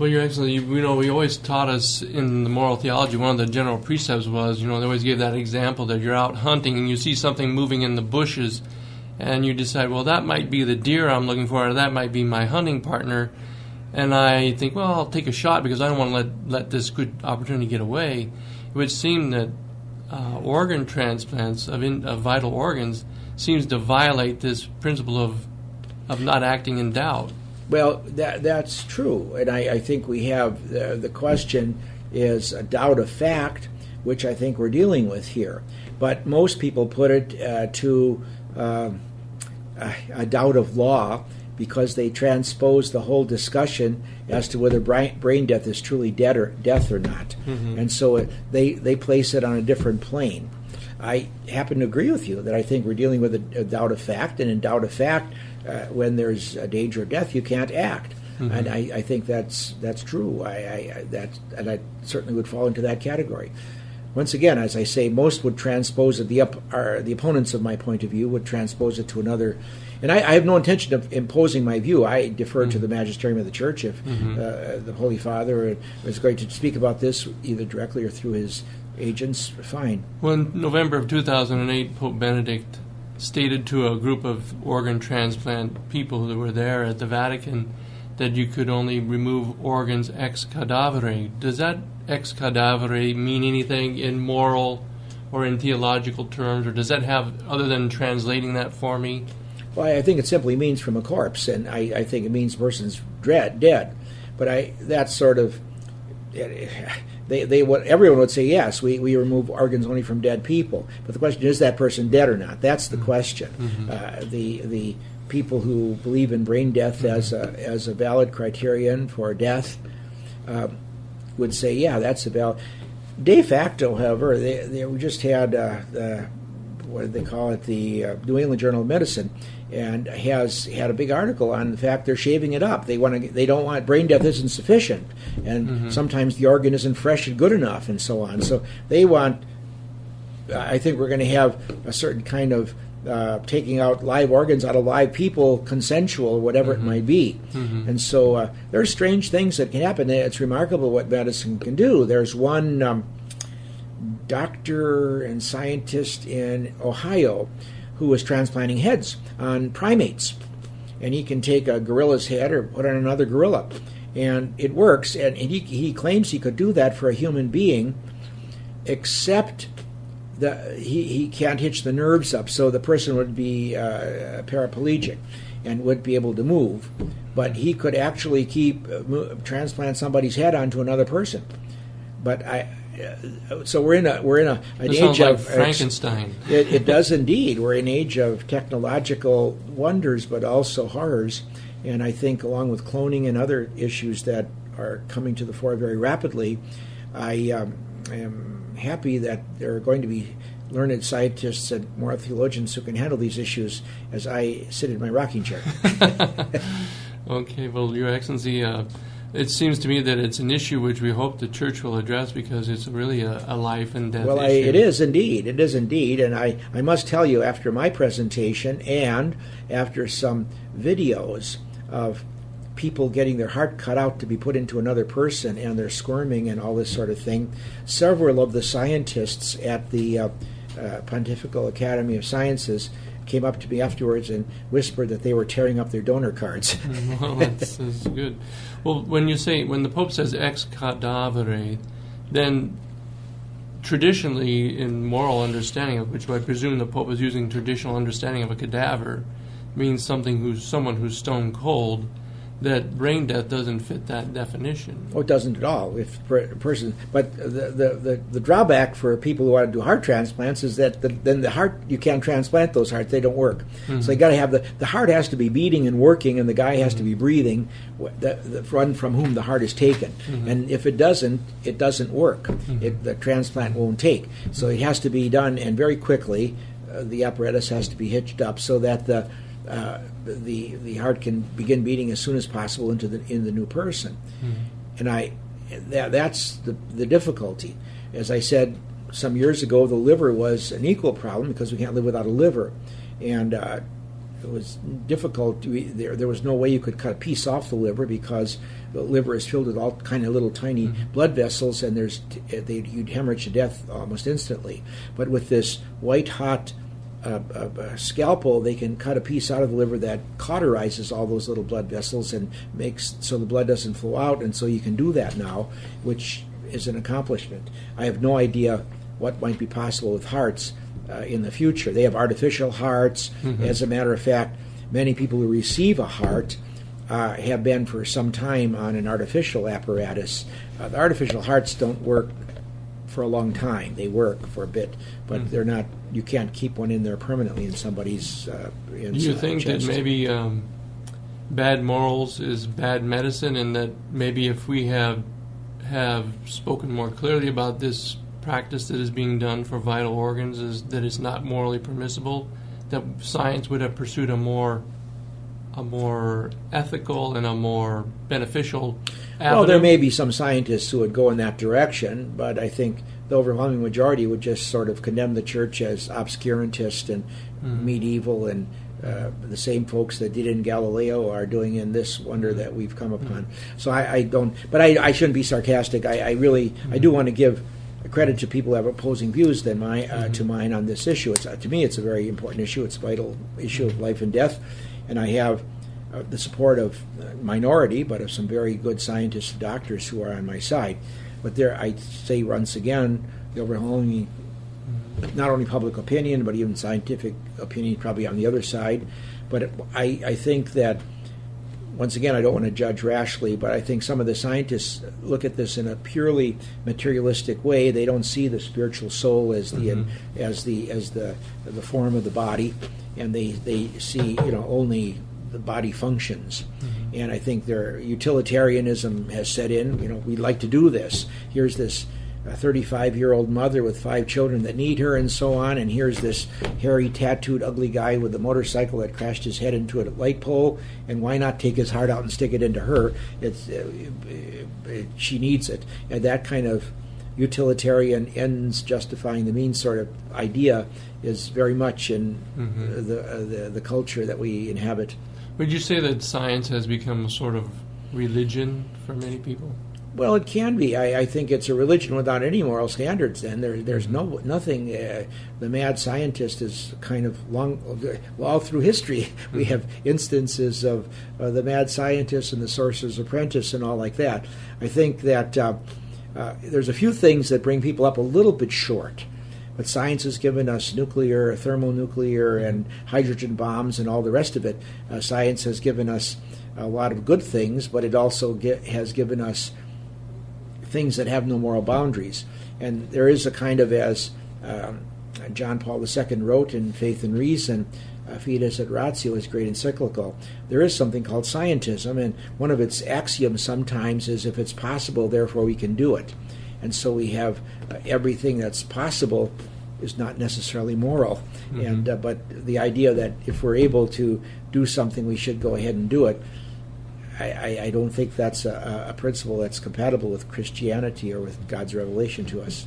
Well, Your Excellency, we always taught us in the moral theology, one of the general precepts was, they always gave that example that you're out hunting and you see something moving in the bushes and you decide, well, that might be the deer I'm looking for, or that might be my hunting partner. And I think, well, I'll take a shot because I don't want to let this good opportunity get away. It would seem that organ transplants of vital organs seems to violate this principle of not acting in doubt. Well, that's true, and I think we have the question is a doubt of fact, which I think we're dealing with here. But most people put it to a doubt of law because they transpose the whole discussion as to whether brain death is truly death or not, and so they place it on a different plane. I happen to agree with you that I think we're dealing with a doubt of fact, and in doubt of fact, when there's a danger of death, you can't act, and I think that's true. And I certainly would fall into that category. Once again, as I say, most would transpose it. The opponents of my point of view would transpose it to another. And I have no intention of imposing my view. I defer to the magisterium of the Church. If the Holy Father is going to speak about this either directly or through his agents, fine. Well, in November of 2008, Pope Benedict stated to a group of organ transplant people who were there at the Vatican that you could only remove organs ex cadavere. Does that ex cadavere mean anything in moral or in theological terms, or does that have, other than translating that for me? Well, I think it simply means from a corpse, and I think it means person's dead. But that's sort of everyone would say yes. We remove organs only from dead people. But the question is that person dead or not? That's the question. The people who believe in brain death as a valid criterion for death would say, yeah, that's a valid. De facto, however, we just had what did they call it? The New England Journal of Medicine, and has had a big article on the fact they're shaving it up. They don't want brain death isn't sufficient, and sometimes the organ isn't fresh and good enough, and so on. So they want. I think we're going to have a certain kind of taking out live organs out of live people, consensual, whatever it might be. And so there are strange things that can happen. It's remarkable what medicine can do. There's one doctor and scientist in Ohio who was transplanting heads on primates, and he can take a gorilla's head or put on another gorilla, and it works. And he claims he could do that for a human being, except he can't hitch the nerves up, so the person would be paraplegic and would be able to move, but he could actually transplant somebody's head onto another person. But so we're in an age of Frankenstein. It does indeed. We're in an age of technological wonders, but also horrors. And I think, along with cloning and other issues that are coming to the fore very rapidly, I am happy that there are going to be learned scientists and moral theologians who can handle these issues as I sit in my rocking chair. Okay, well, Your Excellency, it seems to me that it's an issue which we hope the Church will address because it's really a life and death issue. It is indeed. And I must tell you, after my presentation and after some videos of people getting their heart cut out to be put into another person and they're squirming and all this sort of thing, several of the scientists at the Pontifical Academy of Sciences came up to me afterwards and whispered that they were tearing up their donor cards. Well, that's good. Well, when the Pope says ex cadavere, then traditionally in moral understanding, of which I presume the Pope is using traditional understanding of a cadaver, means someone who's stone cold, that brain death doesn't fit that definition. Oh, it doesn't at all. If a person, but the drawback for people who want to do heart transplants is that then the heart, you can't transplant those hearts; they don't work. So you got to have the heart has to be beating and working, and the guy has to be breathing. The one from whom the heart is taken, and if it doesn't work. The transplant won't take. So it has to be done, and very quickly. The apparatus has to be hitched up so that the heart can begin beating as soon as possible in the new person, and that's the difficulty. As I said some years ago, the liver was an equal problem because we can't live without a liver, and difficult. There was no way you could cut a piece off the liver because the liver is filled with all kind of little tiny blood vessels, and you'd hemorrhage to death almost instantly. But with this white hot scalpel, they can cut a piece out of the liver that cauterizes all those little blood vessels and makes so the blood doesn't flow out, and so you can do that now, which is an accomplishment. I have no idea what might be possible with hearts in the future. They have artificial hearts. As a matter of fact, many people who receive a heart have been for some time on an artificial apparatus. The artificial hearts don't work for a long time. They work for a bit, but they're not. You can't keep one in there permanently in somebody's. Do you think chest. that maybe bad morals is bad medicine, and that maybe if we have spoken more clearly about this practice that is being done for vital organs, is that it's not morally permissible, that science would have pursued a more ethical and a more beneficial avenue? Well, there may be some scientists who would go in that direction, but I think the overwhelming majority would just sort of condemn the church as obscurantist and medieval, and the same folks that did in Galileo are doing in this wonder that we've come upon. So I don't, but I shouldn't be sarcastic. I do want to give credit to people who have opposing views than to mine on this issue. To me, it's a very important issue. It's a vital issue of life and death, and I have the support of minority, but of some very good scientists and doctors who are on my side. But there, I say once again, the overwhelming, not only public opinion, but even scientific opinion, probably on the other side. But I think that, once again, I don't want to judge rashly, but I think some of the scientists look at this in a purely materialistic way. They don't see the spiritual soul as the form of the body, and they see only the body functions. And I think their utilitarianism has set in. We'd like to do this. Here's this 35-year-old mother with 5 children that need her, and so on, and here's this hairy, tattooed, ugly guy with a motorcycle that crashed his head into a light pole, and why not take his heart out and stick it into her? She needs it. And that kind of utilitarian ends justifying the means sort of idea is very much in the culture that we inhabit. Would you say that science has become a sort of religion for many people? Well, it can be. I think it's a religion without any moral standards. Then there's nothing. The mad scientist is kind of all through history. We have instances of the mad scientist and the sorcerer's apprentice and all like that. I think that there's a few things that bring people up a little bit short. But science has given us nuclear, thermonuclear, and hydrogen bombs and all the rest of it. Science has given us a lot of good things, but it also has given us things that have no moral boundaries. And there is a kind of, as John Paul II wrote in Faith and Reason, Fides et Ratio, his great encyclical, there is something called scientism, and one of its axioms sometimes is if it's possible, therefore we can do it. And so we have everything that's possible is not necessarily moral. And but the idea that if we're able to do something, we should go ahead and do it, I don't think that's a principle that's compatible with Christianity or with God's revelation to us.